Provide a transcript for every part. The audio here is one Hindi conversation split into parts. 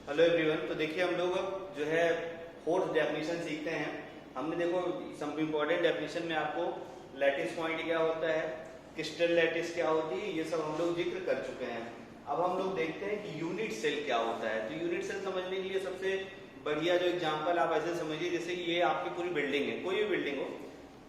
Hello everyone. तो देखिए हम लोग अब जो है फोर्थ डेफिनेशन सीखते हैं। हमने देखो सम इम्पोर्टेंट डेफिनेशन में आपको लैटिस पॉइंट क्या होता है, क्रिस्टल लैटिस क्या होती है, ये सब हम लोग जिक्र कर चुके हैं। अब हम लोग देखते हैं कि यूनिट सेल क्या होता है। तो यूनिट सेल समझने के लिए सबसे बढ़िया जो एग्जाम्पल आप ऐसे समझिए, जैसे कि ये आपकी पूरी बिल्डिंग है, कोई भी बिल्डिंग हो,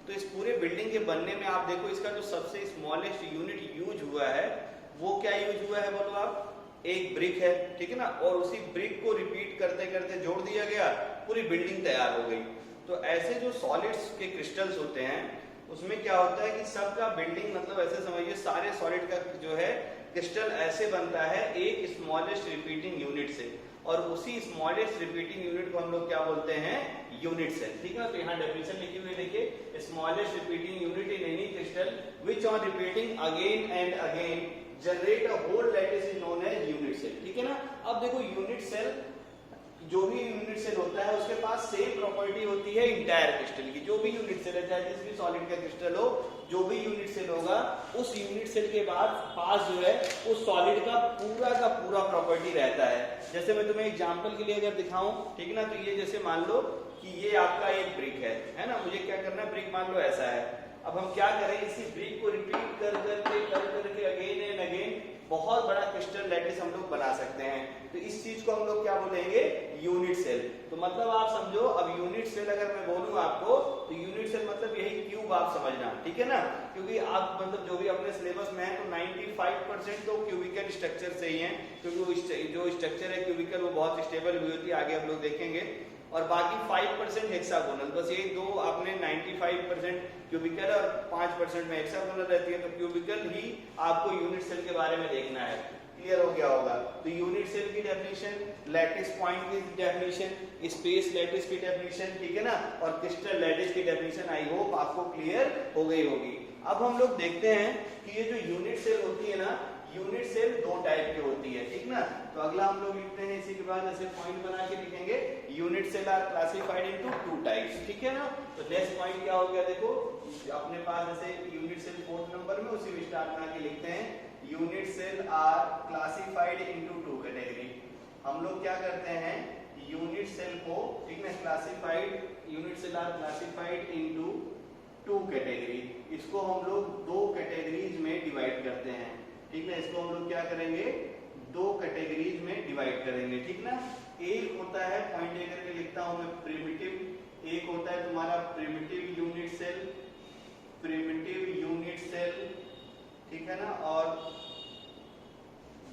तो इस पूरे बिल्डिंग के बनने में आप देखो इसका जो सबसे स्मॉलेस्ट यूनिट यूज हुआ है वो क्या यूज हुआ है, बोलो आप, एक ब्रिक है, ठीक है ना। और उसी ब्रिक को रिपीट करते करते जोड़ दिया गया, पूरी बिल्डिंग तैयार हो गई। तो ऐसे जो सॉलिड्स के क्रिस्टल्स होते हैं उसमें क्या होता है कि सबका बिल्डिंग, मतलब ऐसे समझिए सारे सॉलिड का जो है क्रिस्टल ऐसे बनता है एक स्मॉलेस्ट रिपीटिंग यूनिट से, और उसी स्मॉलेस्ट रिपीटिंग यूनिट को हम लोग क्या बोलते हैं, यूनिट सेल, ठीक है। तो यहाँ डेफिनेशन लिखी हुई देखिए, smallest repeating unit in any crystal which on repeating again and again generate a whole lattice is known as unit cell, ठीक है ना। अब देखो यूनिट सेल, जो भी यूनिट सेल होता है उसके पास सेम प्रॉपर्टी होती है इंटायर क्रिस्टल की। जो भी यूनिट सेल है, चाहे जिस भी सॉलिड का क्रिस्टल हो, जो भी यूनिट सेल होगा उस यूनिट सेल के बाद पास जो है उस सॉलिड का पूरा प्रॉपर्टी रहता है। जैसे मैं तुम्हें एग्जांपल के लिए अगर दिखाऊं, ठीक है ना, तो ये जैसे मान लो कि ये आपका एक ब्रिक है ना। मुझे क्या करना है, ब्रिक मान लो ऐसा है। अब हम क्या करें, इसी ब्रिक को रिपीट कर करके अगेन एंड अगेन बहुत बड़ा क्रिस्टल लैटिस हम लोग बना सकते हैं। तो इस चीज को हम लोग क्या बोलेंगे, यूनिट सेल। तो मतलब आप समझो, अब यूनिट सेल अगर मैं बोलूं आपको, तो यूनिट सेल मतलब यही क्यूब आप समझना, ठीक है ना। क्योंकि आप मतलब जो भी अपने सिलेबस में है तो 95% तो क्यूबिकल स्ट्रक्चर से ही है, क्योंकि वो जो स्ट्रक्चर है क्यूबिकल वो बहुत स्टेबल हुई होती है, आगे हम लोग देखेंगे। और बाकी 5% हेक्सागोनल, बस ये दो आपने 95% क्यूबिकल और 5% में हेक्सागोनल रहती है। तो क्यूबिकल ही आपको यूनिट सेल के बारे में देखना है। क्लियर हो गया होगा। तो यूनिट सेल की डेफिनेशन, लैटिस पॉइंट की डेफिनेशन, स्पेस लैटिस की डेफिनेशन, ठीक है ना, और क्रिस्टल लैटिस की डेफिनेशन आई होप आपको क्लियर हो गई होगी। अब हम लोग देखते हैं कि ये जो यूनिट सेल होती है ना, यूनिट सेल दो टाइप की होती है, ठीक ना। तो अगला हम लोग लिखते हैं, इसी के बाद ऐसे पॉइंट बना के लिखेंगे, unit cell are classified into two types, ठीक है ना। तो नेक्स्ट पॉइंट क्या हो गया, देखो अपने पास जैसे यूनिट सेल 4th नंबर में उसी में स्टार्ट बना के लिखते हैं, unit cell are classified into two category. हम लोग क्या करते हैं, यूनिट सेल को, ठीक है, classified, unit cell are classified into two category. इसको हम लोग दो कैटेगरीज में डिवाइड करते हैं, ठीक ना। इसको हम लोग क्या करेंगे, दो कैटेगरीज में डिवाइड करेंगे, ठीक ना। एक होता है, पॉइंट लेकर के लिखता हूं मैं, प्रिमिटिव, एक होता है तुम्हारा primitive unit cell, primitive unit cell, ठीक है ना। और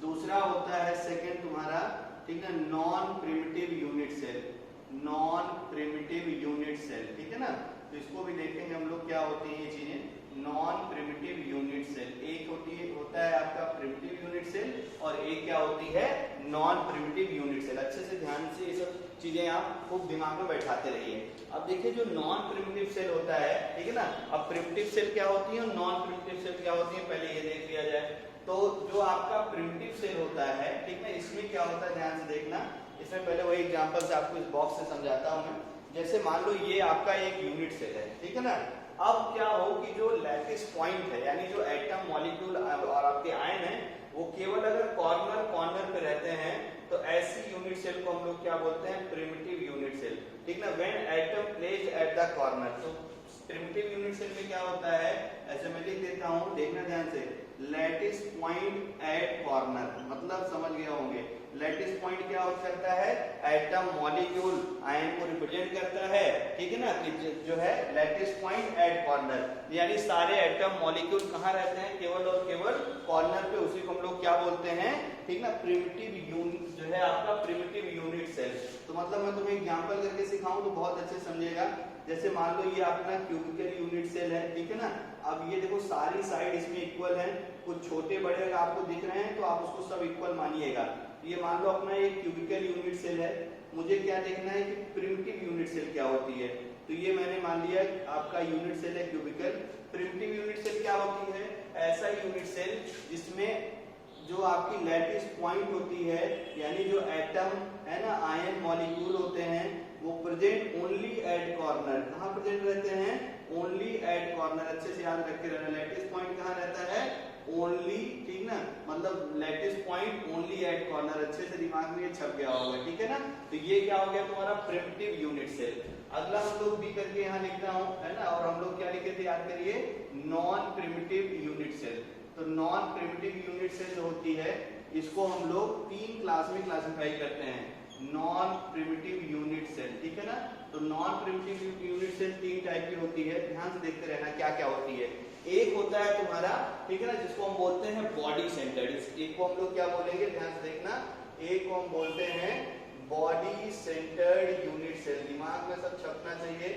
दूसरा होता है सेकंड तुम्हारा, ठीक है, non primitive unit cell, non primitive unit cell, ठीक है ना। तो इसको भी देखेंगे हम लोग क्या होती है ये चीजें, नॉन प्रिमिटिव यूनिट सेल। एक होता है आपका प्रिमिटिव यूनिट सेल, और एक क्या होती है, नॉन प्रिमिटिव यूनिट सेल। अच्छे से ध्यान से ये सब चीजें आप खूब दिमाग में बैठाते रहिए। अब देखिए जो नॉन प्रिमिटिव सेल होता है, ठीक है ना। अब प्रिमिटिव सेल क्या होती है और नॉन प्रिमिटिव सेल क्या होती है, पहले ये देख लिया जाए। तो जो आपका प्रिमिटिव सेल होता है, ठीक है, इसमें क्या होता है, ध्यान से देखना। इसमें पहले वही एग्जांपल से आपको इस बॉक्स से समझाता हूं मैं। जैसे मान लो ये आपका एक यूनिट सेल है, ठीक है ना। अब क्या हो कि जो लैटिस पॉइंट है, यानी जो एटम, मॉलिक्यूल और आपके आयन है, वो केवल अगर कॉर्नर पे रहते हैं, तो ऐसी यूनिट सेल को हम लोग क्या बोलते हैं, प्रिमिटिव यूनिट सेल, ठीक ना। When atom placed at the corner, तो प्रिमिटिव यूनिट सेल में क्या होता है, ऐसे मैं लिख देता हूं, देखना ध्यान से, लैटिस पॉइंट एट कॉर्नर, मतलब समझ गए होंगे। लैटिस पॉइंट क्या करता है, एटम, मॉलिक्यूल, आयन को रिप्रेजेंट करता है, ठीक है ना। कि जो है लैटिस पॉइंट एट कॉर्नर, यानी सारे एटम, मॉलिक्यूल कहाँ रहते हैं, केवल और केवल कॉर्नर पे। उसी को हम लोग क्या बोलते हैं, ठीक ना, प्रिमिटिव यूनिट, जो है आपका प्रिमिटिव यूनिट सेल। तो मतलब मैं तुम्हें एग्जांपल करके सिखाऊं तो बहुत अच्छे समझेगा। जैसे मान लो ये अपना क्यूबिकल यूनिट सेल है, ठीक है ना। अब ये देखो सारी साइड इसमें इक्वल है, कुछ छोटे बड़े अगर आपको दिख रहे हैं तो आप उसको सब इक्वल मानिएगा। ये मान लो अपना एक क्यूबिकल यूनिट सेल है, मुझे क्या देखना है कि प्रिमिटिव यूनिट सेल क्या होती है। तो ये मैंने मान लिया आपका यूनिट सेल है क्यूबिकल। प्रिमिटिव यूनिट सेल क्या होती है, ऐसा यूनिट सेल जिसमें जो आपकी लैटिस पॉइंट होती है, यानी जो एटम है ना, आयन, मॉलिक्यूल होते हैं, वो प्रेजेंट ओनली एट कॉर्नर। कहाँ प्रेजेंट रहते हैं, ओनली एट कॉर्नर। अच्छे से याद रख के रहना, लैटिस पॉइंट कहाँ रहता है, ओनली, ठीक ना, मतलब lattice point only at corner, अच्छे से दिमाग में ये छप गया होगा, ठीक है ना। तो ये क्या हो गया तुम्हारा प्रिमिटिव यूनिट सेल। अगला हम लोग बी करके यहाँ लिख रहा हूँ, है ना, और हम लोग क्या लिखे थे याद करिए, नॉन प्रिमिटिव यूनिट सेल। तो नॉन प्रिमिटिव यूनिट सेल होती है, इसको हम लोग 3 क्लास में क्लासिफाई करते हैं, नॉन प्रिमिटिव यूनिट सेल, ठीक है ना। तो non primitive unit cell 3 type की होती है, ध्यान से देखते रहना क्या क्या होती है। एक होता है तुम्हारा, ठीक है ना, जिसको हम बोलते हैं बॉडी सेंटर्ड, एक को हम लोग क्या बोलेंगे, ध्यान से देखना, एक को हम बोलते हैं बॉडी सेंटर्ड यूनिट सेल, दिमाग में सब छपना चाहिए,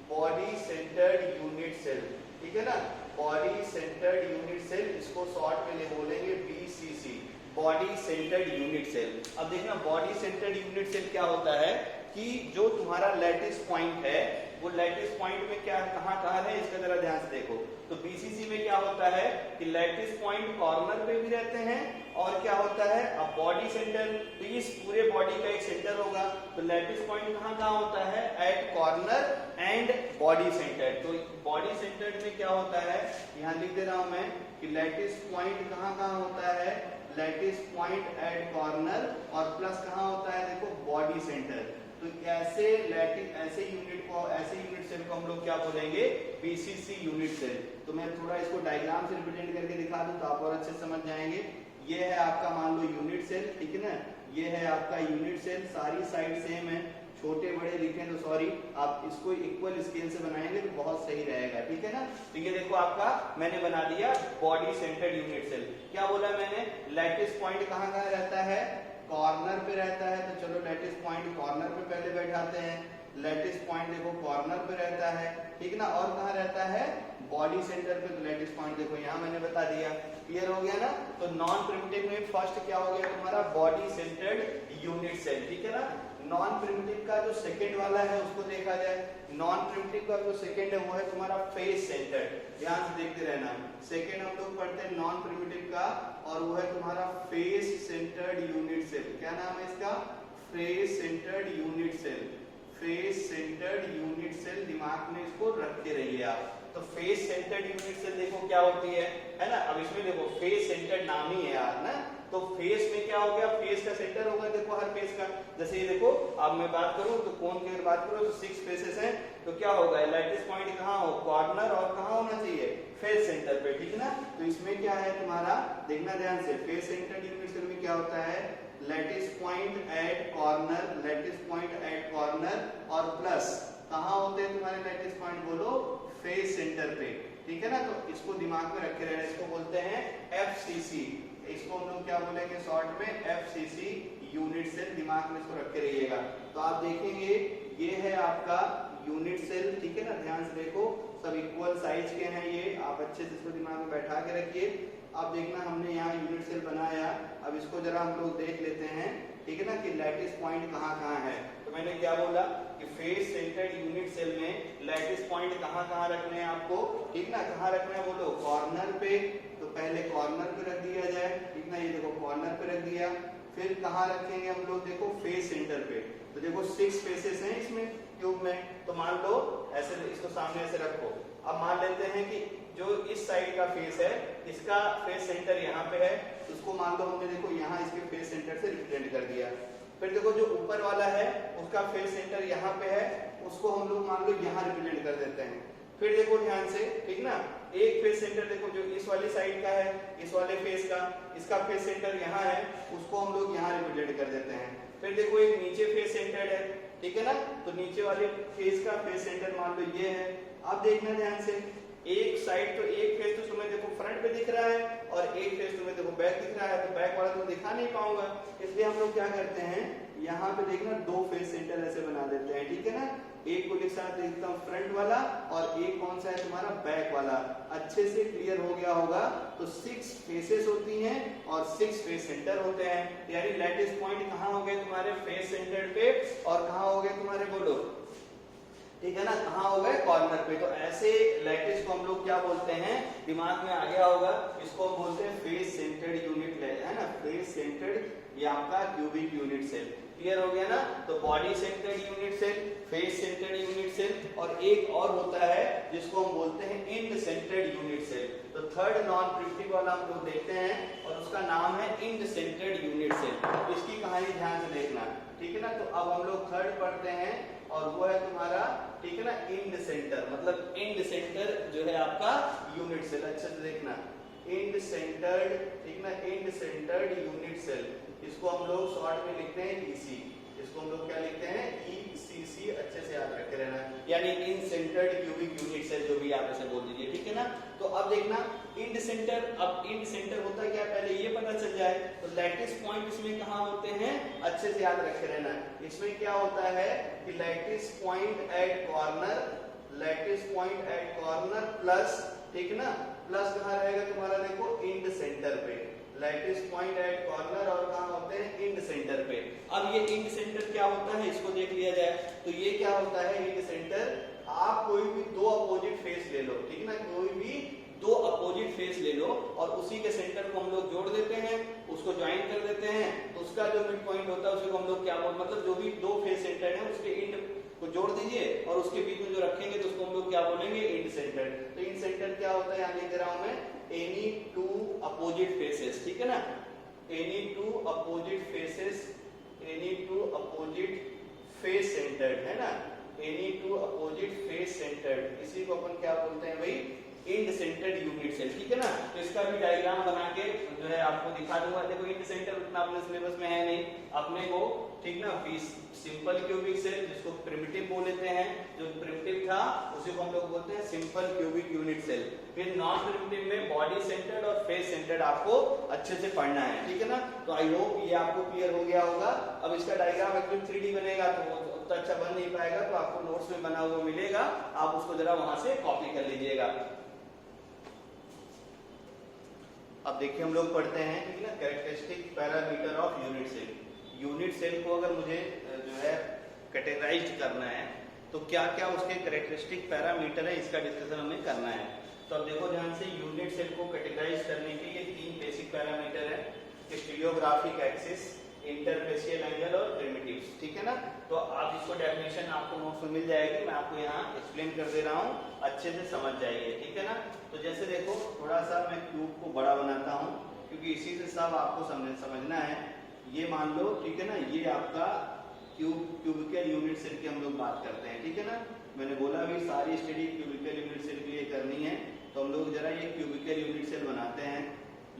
बॉडी सेंटर्ड यूनिट सेल, ठीक है ना, बॉडी सेंटर्ड यूनिट सेल, इसको शॉर्ट में ले बोलेंगे BCC, body centred unit cell. अब देखना बॉडी सेंटर्ड यूनिट सेल क्या होता है कि जो तुम्हारा लैटिस पॉइंट है, वो लैटिस पॉइंट में क्या कहाँ कहाँ है, इसका जरा ध्यान से देखो। तो बीसीसी में क्या होता है कि लैटिस पॉइंट कॉर्नर पे भी रहते हैं, और क्या होता है अब बॉडी सेंटर, तो इस पूरे बॉडी का एक सेंटर होगा, तो लैटिस पॉइंट कहाँ कहाँ होता है, at corner and body centre. तो बॉडी सेंटर में क्या होता है, यहाँ लिख दे रहा हूं मैं कि लैटिस पॉइंट कहाँ कहाँ होता है, लैटिस पॉइंट एट कॉर्नर, और प्लस कहाँ होता है, देखो बॉडी सेंटर। तो ऐसे यूनिट सेल को हम लोग क्या बोलेंगे, बीसीसी यूनिट सेल। तो मैं थोड़ा इसको डायग्राम से रिप्रेजेंट करके दिखा दूं तो आप और अच्छे समझ जाएंगे। ये है आपका मान लो यूनिट सेल, ठीक है ना, ये है आपका यूनिट सेल, सारी साइड सेम है, छोटे बड़े लिखे तो सॉरी, आप इसको इक्वल स्केल से बनाएंगे तो बहुत सही रहेगा, ठीक है ना। तो ये देखो आपका मैंने बना दिया बॉडी सेंटर्ड यूनिट सेल। क्या बोला मैंने, लैटिस पॉइंट कहाँ कहाँ रहता है, कॉर्नर पे रहता है, तो चलो लैटिस पॉइंट कॉर्नर पे पहले बैठाते हैं, लैटिस पॉइंट देखो कॉर्नर पे रहता है, ठीक ना, और कहाँ रहता है, बॉडी सेंटर पे। तो लैटिस पॉइंट देखो यहाँ मैंने बता दिया, क्लियर हो गया ना। तो नॉन प्रिमिटिव में फर्स्ट क्या हो गया तुम्हारा, बॉडी सेंटर्ड यूनिट सेल, ठीक है ना। नॉन प्रिमिटिव का जो सेकंड वाला है उसको देखा जाए, नॉन प्रिमिटिव का जो सेकंड है वो है तुम्हारा फेस सेंटर्ड, ध्यान से देखते रहना। सेकंड हम लोग पढ़ते हैं नॉन प्रिमिटिव का, और वो है तुम्हारा फेस सेंटर्ड यूनिट सेल। क्या नाम है इसका, face centred unit cell, face centred unit cell, दिमाग में इसको रखते रहिए आप। तो फेस सेंटर्ड यूनिट सेल देखो क्या होती है ना। अब इसमें देखो फेस सेंटर्ड नाम ही है यार ना, तो फेस में क्या हो गया, फेस का सेंटर होगा देखो हर फेस का। जैसे ये देखो अब मैं बात करूं तो कोन की अगर बात करूं तो 6 फेसेस हैं, तो क्या होगा, लैटिस पॉइंट कहाँ हो, कॉर्नर, और कहाँ होना चाहिए, फेस सेंटर पे, ठीक है ना। तो इसमें क्या है तुम्हारा, देखना ध्यान से, फेस सेंटर्ड यूनिट सेल में क्या होता है, lattice point at corner, lattice point at corner, और प्लस कहाँ होते हैं तुम्हारे लैटिस पॉइंट, बोलो फेस सेंटर पे, ठीक है ना। तो इसको दिमाग में रखे रहना, इसको बोलते हैं एफसीसी, इसको हम लोग क्या बोलेंगे शॉर्ट में, एफसीसी यूनिट सेल, दिमाग में इसको रखे रहिएगा। तो आप देखेंगे ये है आपका यूनिट सेल, ठीक है ना, ध्यान से देखो सब इक्वल साइज के हैं ये, आप अच्छे से इसको दिमाग में बैठा के रखिए। अब देखना हमने यहाँ यूनिट सेल बनाया, अब इसको जरा हम लोग देख लेते हैं, ठीक है ना, कि लैटिस पॉइंट कहाँ कहाँ है। तो मैंने क्या बोला कि फेस सेंटर्ड यूनिट सेल में लैटिस पॉइंट कहाँ कहाँ रखने हैं आपको, ठीक ना, कहाँ रखना है बोलो, कॉर्नर पे। तो पहले कॉर्नर पे रख दिया जाए, ठीक ना, ये देखो कॉर्नर पे रख दिया। फिर कहाँ रखेंगे हम लोग, देखो फेस सेंटर पे। तो देखो 6 फेसेस हैं इसमें क्यूब में, तो मान लो ऐसे इसको सामने ऐसे रखो। अब मान लेते हैं कि जो इस साइड का फेस है, इसका फेस सेंटर यहाँ पे है, उसको मान लो हमने देखो यहाँ इसके फेस सेंटर से रिप्रेजेंट कर दिया। फिर देखो जो ऊपर वाला है उसका फेस सेंटर यहाँ पे है, उसको हम लोग मान लो यहाँ रिप्रेजेंट कर देते हैं। फिर देखो ध्यान से, ठीक ना, एक फेस सेंटर देखो जो इस वाली साइड का है, इस वाले फेस का, इसका फेस सेंटर यहाँ है, उसको हम लोग यहाँ रिप्रेजेंट कर देते हैं। फिर देखो एक नीचे फेस सेंटर है, ठीक है ना, तो नीचे वाले फेस का फेस सेंटर मान लो ये है। अब देखना ध्यान से, एक साइड तो एक फेस तो तुम्हें देखो फ्रंट पे दिख रहा है, और एक फेस तुम्हें देखो बैक दिख रहा है, तो बैक वाला तुम दिखा नहीं पाऊंगा, इसलिए हम लोग क्या करते हैं, यहाँ पे देखना 2 फेस सेंटर ऐसे बना देते हैं, ठीक है ना। एक को लिखता हूँ फ्रंट वाला, और एक कौन सा है तुम्हारा, बैक वाला। अच्छे से क्लियर हो गया होगा। तो 6 फेसेस होती हैं और 6 फेस सेंटर होते हैं, यानी लैटिस पॉइंट कहाँ हो गए तुम्हारे, फेस सेंटर पे, और कहाँ हो गए तुम्हारे, बोलो, ठीक है ना, कहाँ हो गए, कॉर्नर पे। तो ऐसे लैटिस को हम लोग क्या बोलते हैं, दिमाग में आ गया होगा, इसको हम बोलते हैं फेस सेंटर्ड यूनिट, है ना, फेस सेंटर्ड, ये आपका क्यूबिक यूनिट सेल। क्लियर हो गया ना। तो body centred unit cell, face centred unit cell, और एक और होता है जिसको हम बोलते हैं एंड सेंटर्ड यूनिट सेल। तो थर्ड नॉन प्रिमिटिव वाला हम लोग देखते हैं और उसका नाम है इंड सेंटर्ड यूनिट सेल। इसकी कहानी ध्यान से देखना, ठीक है ना। तो अब हम लोग थर्ड पढ़ते हैं और वो है तुम्हारा, ठीक है ना, इंड सेंटर, मतलब इंड सेंटर जो है आपका यूनिट सेल। अच्छे से देखना, इंड सेंटर्ड, ठीक ना, इंड सेंटर्ड यूनिट सेल। इसको हम लोग शॉर्ट में लिखते हैं ईसी। इसको हम लोग क्या लिखते हैं, ईसीसी। अच्छे से याद रखे रहना, यानी इन सेंटर्ड क्यूबिक यूनिट सेल, जो भी आप इसे बोल दीजिए, ठीक है ना। तो अब देखना इंड सेंटर, अब इंड सेंटर होता क्या है पहले ये पता चल जाए। तो लैटिस पॉइंट इसमें कहाँ होते हैं, अच्छे से याद रखे रहना। इसमें क्या होता है कि lattice point at corner, lattice point at corner plus, ठीक ना, प्लस कहाँ रहेगा तुम्हारा, देखो इंड सेंटर पे, लैटिस पॉइंट एट कॉर्नर, और कहाँ होते हैं, इंड सेंटर पे। अब ये इंड सेंटर क्या होता है, इसको देख लिया जाए। तो ये क्या होता है इंड सेंटर, आप कोई भी दो अपोजिट फेस ले लो, ठीक ना, कोई भी दो अपोजिट फेस ले लो और उसी के सेंटर को हम लोग जोड़ देते हैं, उसको ज्वाइन कर देते हैं। तो उसका जो मिड पॉइंट होता है उसको हम लोग क्या बोल, मतलब जो भी दो फेस सेंटर है उसके इंड को जोड़ दीजिए और उसके बीच में जो रखेंगे तो उसको हम लोग क्या बोलेंगे, इंड सेंटर। तो इंड सेंटर क्या होता है, यहाँ लिख रहा हूं मैं, एनी टू अपोजिट फेसेस, ठीक है ना, any two opposite faces, any two opposite face centred, है ना, any two opposite face centred. इसी को अपन क्या बोलते हैं भाई, इंड सेंटर्ड यूनिट सेल, ठीक है ना। तो इसका भी डायग्राम बना के जो है आपको दिखा दूंगा। देखो इंड सेंटर उतना अपने सिलेबस में है नहीं अपने को, ठीक ना। सिंपल क्यूबिक सेल जिसको प्रिमिटिव बोल लेते हैं, जो प्रिमिटिव था उसी को हम लोग बोलते हैं सिंपल क्यूबिक यूनिट सेल। फिर नॉन प्रिमिटिव में बॉडी सेंटर्ड और फेस सेंटर्ड आपको अच्छे से पढ़ना है, ठीक है ना। तो आई होप ये आपको क्लियर हो गया होगा। अब इसका डायग्राम एकदम 3D बनेगा तो उतना अच्छा बन नहीं पाएगा, तो आपको नोट्स में बना हुआ मिलेगा, आप उसको जरा वहां से कॉपी कर लीजिएगा। अब देखिए हम लोग पढ़ते हैं, ठीक है ना, characteristic parameter of unit cell. Unit cell को अगर मुझे जो है कैटेगराइज करना है तो क्या क्या उसके कैरेक्टरिस्टिक पैरामीटर है, इसका डिस्कशन हमें करना है। तो अब देखो ध्यान से, यूनिट सेल को कैटेगराइज करने के लिए तीन बेसिक पैरामीटर है, स्टीरियोग्राफिक एक्सिस, इंटरफेसियल एंगल और प्रिमिटिव्स, ठीक है ना। तो आप इसको डेफिनेशन आपको नोट्स में मिल जाएगी, मैं आपको यहाँ एक्सप्लेन कर दे रहा हूँ, अच्छे से समझ जाइए, ठीक है ना। तो जैसे देखो थोड़ा सा मैं क्यूब को बड़ा बनाता हूँ क्योंकि इसी से सब आपको समझना है। ये मान लो, ठीक है ना, ये आपका क्यूबिकल यूनिट सेल की हम लोग बात करते हैं, ठीक है ना। मैंने बोला भी सारी स्टडी क्यूबिकल यूनिट सेल के लिए करनी है, तो हम लोग जरा ये क्यूबिकल यूनिट सेल बनाते हैं।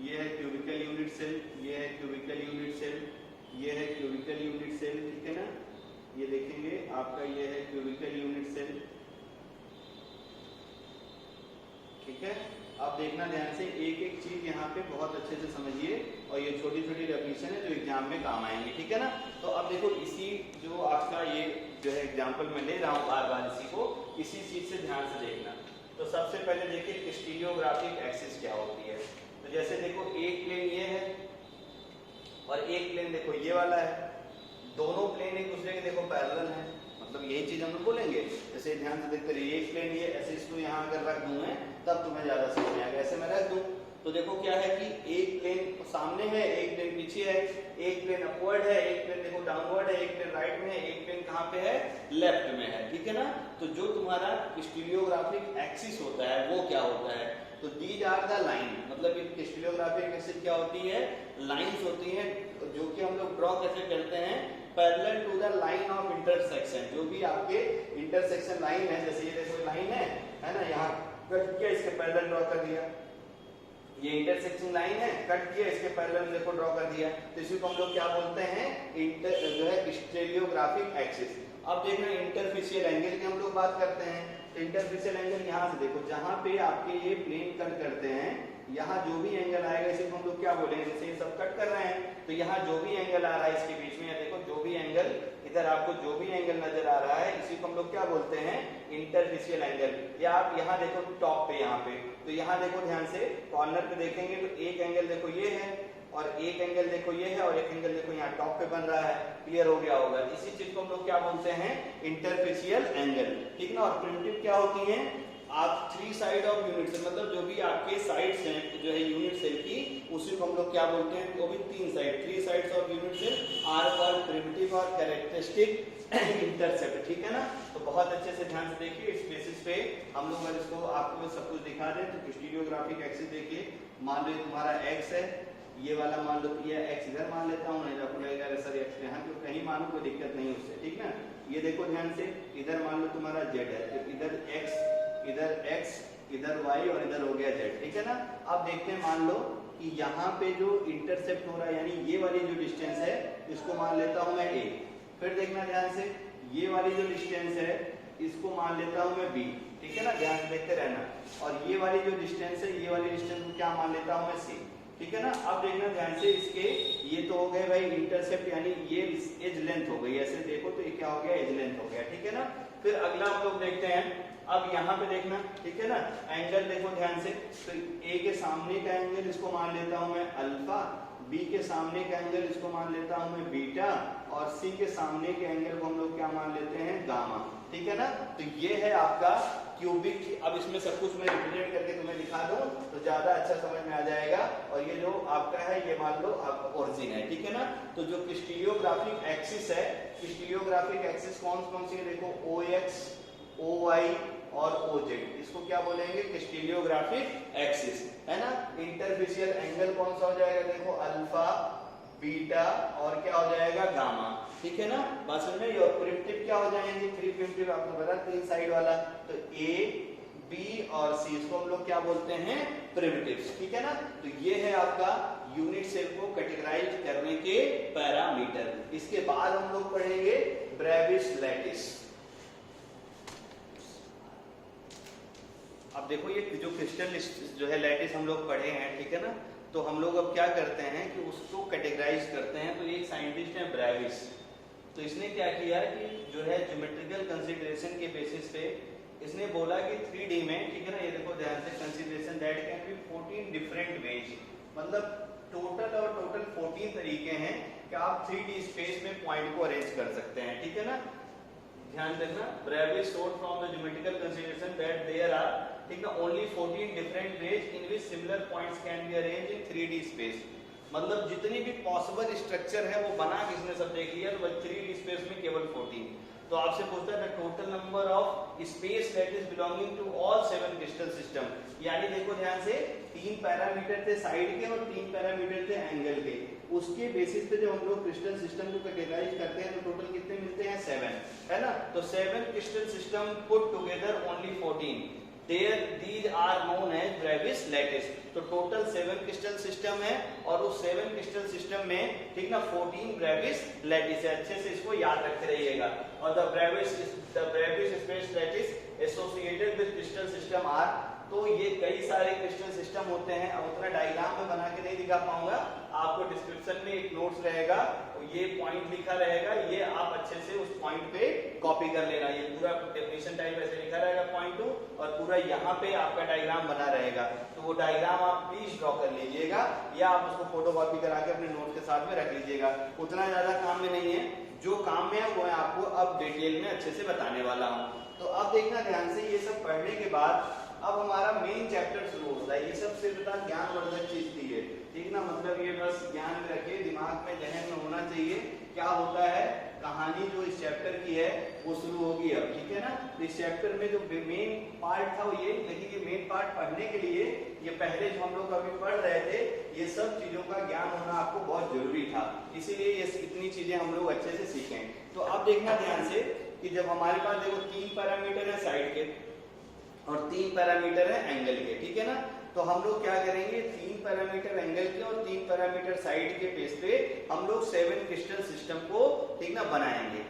ये है क्यूबिकल यूनिट सेल, ये है क्यूबिकल यूनिट सेल, ये है क्यूबिकल यूनिट सेल, ठीक है ना। ये देखेंगे आपका, ये है क्यूबिकल यूनिट सेल, ठीक है। अब देखना ध्यान से, एक एक चीज यहाँ पे बहुत अच्छे से समझिए और ये छोटी छोटी डेफिनेशन है जो एग्जाम में काम आएंगे, ठीक है ना। तो अब देखो इसी जो आपका ये जो है एग्जाम्पल मैं ले रहा हूँ बार बार, इसी को इसी चीज से ध्यान से देखना। तो सबसे पहले देखिए स्टीरियोग्राफिक एक्सिस क्या होती है। तो जैसे देखो एक प्लेन ये है और एक प्लेन देखो ये वाला है, दोनों प्लेन एक दूसरे के देखो पैरेलल है, मतलब यही चीज हम लोग बोलेंगे। जैसे ध्यान से देखते रहिए, एक प्लेन ये ऐसे इसको यहाँ अगर रख दूं मैं तब तुम्हें ज्यादा समझ में आएगा। ऐसे मैं रख दूं तो देखो क्या है कि एक प्लेन सामने है, एक प्लेन पीछे है, एक प्लेन अपवर्ड है, एक प्लेन देखो डाउनवर्ड है, एक प्लेन राइट में है, एक प्लेन कहाँ पे है, लेफ्ट में है, ठीक है ना। तो जो तुम्हारा स्टीरियोग्राफिक एक्सिस होता है वो क्या होता है, तो दीज आर द लाइन, मतलब स्टीरियोग्राफिक एक्सिस क्या होती है, लाइंस होती हैं, जो कि हम लोग ड्रॉ कैसे करते हैं, parallel to the line of intersection. जो भी आपके इंटरसेक्शन लाइन है, जैसे ये देखो लाइन है ना, यहाँ कट किया, इसके पैरेलल ड्रॉ कर दिया, ये इंटरसेक्शन लाइन है, कट किया, इसके पैरेलल देखो ड्रॉ कर दिया, तो इसी को हम लोग क्या बोलते हैं, जो है स्टीरियोग्राफिक एक्सिस। अब देखना इंटरफेसियल एंगल की हम लोग बात करते हैं। तो इंटरफेसियल एंगल यहाँ से देखो, जहाँ पे आपके ये प्लेन कट करते हैं, यहाँ जो भी एंगल आएगा इसे हम लोग क्या बोलेंगे, जैसे ये सब कट कर रहे हैं तो यहाँ जो भी एंगल आ रहा है इसके बीच में, देखो जो भी एंगल इधर आपको जो भी एंगल नजर आ रहा है इसी को हम लोग क्या बोलते हैं, इंटरफेसियल एंगल। या आप यहाँ देखो टॉप पे, यहाँ पे तो यहाँ देखो ध्यान से कॉर्नर पे देखेंगे तो एक एंगल देखो ये है और एक एंगल देखो ये है और एक एंगल देखो यहाँ टॉप पे बन रहा है, क्लियर हो गया होगा। इसी चीज को हम लोग क्या बोलते हैं, इंटरफेसियल एंगल, ठीक ना। और प्रिमिटिव क्या होती है, आप 3 साइड ऑफ यूनिट सेल, मतलब जो भी आपके साइड्स हैं जो है यूनिट सेल की, उसी को हम लोग क्या बोलते हैं, वो भी 3 side, 3 sides of unit cell are called primitive और कैरेक्टरिस्टिक इंटरसेप्ट, ठीक है ना। तो बहुत अच्छे से ध्यान से देखिए, इस बेसिस पे हम लोग अगर इसको आपको सब कुछ दिखा दें तो स्टीरियोग्राफिक एक्सिस देखिए, मान लो तुम्हारा एक्स है, ये वाला मान लो कि एक्स इधर मान लेता हूँ, नहीं आपको लगेगा सर एक्स यहाँ क्यों, कहीं मानो कोई दिक्कत नहीं उससे, ठीक ना। ये देखो ध्यान से, इधर मान लो तुम्हारा जेड है, तो इधर एक्स, इधर वाई और इधर हो गया जेड, ठीक है ना। अब देखते हैं, मान लो कि यहाँ पे जो इंटरसेप्ट हो रहा है, यानी ये वाली जो डिस्टेंस है इसको मान लेता हूँ मैं ए, फिर देखना ध्यान से, ये वाली जो डिस्टेंस है इसको मान लेता हूँ मैं बी, ठीक है ना, ध्यान से देखते रहना। और ये वाली जो डिस्टेंस है, ये वाली डिस्टेंस को क्या मान लेता हूँ मैं सी, ठीक है ना। अब देखना ध्यान से, इसके ये तो हो गए भाई इंटरसेप्ट, यानी ये एज लेंथ हो गई, ऐसे देखो तो ये क्या हो गया, एज लेंथ हो गया, ठीक है ना। फिर अगला हम लोग देखते हैं, अब यहाँ पे देखना, ठीक है ना, एंगल देखो ध्यान से, तो ए के सामने का एंगल इसको मान लेता हूँ मैं अल्फा, बी के सामने का एंगल इसको मान लेता हूँ मैं बीटा, और सी के सामने के एंगल को हम लोग क्या मान लेते हैं, गामा, ठीक है ना। तो ये है आपका क्यूबिक। अब इसमें सब कुछ मैं रिप्रेजेंट करके तुम्हें दिखा दूं तो ज्यादा अच्छा समझ में आ जाएगा। और ये जो आपका है ये मान लो आपका ओरिजिन है, ठीक है ना। तो जो स्टीरियोग्राफिक एक्सिस है, स्टीरियोग्राफिक एक्सिस कौन कौन सी है, देखो ओ एक्स, ओ वाई और ओ जेड, इसको क्या बोलेंगे, स्टीरियोग्राफिक एक्सिस, है ना। इंटरफेसियल एंगल कौन सा हो जाएगा, देखो अल्फा, बीटा और क्या हो जाएगा, गामा, ठीक है ना। बात समझ में। और प्रिमिटिव क्या हो जाएंगे, 3 प्रिमिटिव आपको पता, 3 साइड वाला, तो ए, बी और सी, इसको हम लोग क्या बोलते हैं, प्रिमिटिव्स, ठीक है ना। तो ये है आपका यूनिट सेल को कैटेगराइज करने के पैरामीटर। इसके बाद हम लोग पढ़ेंगे ब्रेविस लैटिस। अब देखो ये जो क्रिस्टल जो है लैटिस हम लोग पढ़े हैं, ठीक है ना। तो हम लोग अब क्या करते हैं कि उसको कैटेगराइज करते हैं। तो एक साइंटिस्ट है ब्रेविस, तो इसने क्या किया कि जो है ज्योमेट्रिकल कंसीडरेशन के बेसिस पे इसने बोला कि 3D में, ठीक है ना, ये देखो ध्यान से, consideration that can be 14 different veg, मतलब टोटल 14 तरीके हैं कि आप 3D स्पेस में पॉइंट को अरेंज कर सकते हैं, ठीक है ना। ध्यान देना, Bravais showed from the geometrical consideration that there are, ठीक है, only 14 different ways in which similar points can be arrange in 3D space. मतलब जितनी भी पॉसिबल स्ट्रक्चर है वो बना किसने सब देख लिया, तो 3D स्पेस में केवल 14। तो आपसे पूछता है the total number of space that is belonging to all 7 crystal system, यानी देखो ध्यान से, 3 पैरामीटर थे साइड के और 3 पैरामीटर थे एंगल के, उसके बेसिस पे जब हम लोग क्रिस्टल सिस्टम को कैटेगराइज करते हैं तो टोटल कितने मिलते हैं, 7, है ना। तो 7 crystal system put together only 14, these are known as Brevis lattice। तो टोटल 7 क्रिस्टल सिस्टम है और उस 7 क्रिस्टल सिस्टम में, ठीक ना, 14 ब्रेविस लैटिस है। अच्छे से इसको याद रखते रहिएगा। और the Bravais space lattice associated with crystal system are, तो ये कई सारे क्रिस्टल सिस्टम होते हैं। अब उतना डायग्राम में बना के नहीं दिखा पाऊंगा, आपको डिस्क्रिप्शन में एक नोट्स रहेगा, ये पॉइंट लिखा रहेगा, ये आप अच्छे से उस पॉइंट पे कॉपी कर लेना। ये पूरा डेफिनेशन टाइप ऐसे लिखा रहेगा पॉइंट 2, और पूरा यहाँ पे आपका डायग्राम बना रहेगा। तो वो डायग्राम आप प्लीज ड्रॉ कर लीजिएगा, या आप उसको फोटो कॉपी करा के अपने नोट के साथ में रख लीजिएगा। उतना ज्यादा काम में नहीं है, जो काम में है वो मैं आपको अब डिटेल में अच्छे से बताने वाला हूँ। तो अब देखना ध्यान से, ये सब पढ़ने के बाद अब हमारा मेन चैप्टर शुरू होता है। ये सब सिर्फ ज्ञानवर्धक चीज थी है, ठीक ना, मतलब ये बस ज्ञान में रखे, दिमाग में, जहन में होना चाहिए। क्या होता है, कहानी जो इस चैप्टर की है वो शुरू होगी अब, ठीक है ना। तो इस चैप्टर में जो मेन पार्ट था वो ये, लेकिन ये मेन पार्ट पढ़ने के लिए ये पहले जो हम लोग अभी पढ़ रहे थे, ये सब चीजों का ज्ञान होना आपको बहुत जरूरी था, इसीलिए ये इतनी चीजें हम लोग अच्छे से सीखें। तो अब देखना ध्यान से कि जब हमारे पास देखो 3 पैरामीटर है साइड के और 3 पैरामीटर है एंगल के, ठीक है ना। तो हम लोग क्या करेंगे, 3 पैरामीटर एंगल के और 3 पैरामीटर साइड के बेस पे हम लोग 7 क्रिस्टल सिस्टम को, ठीक ना, बनाएंगे।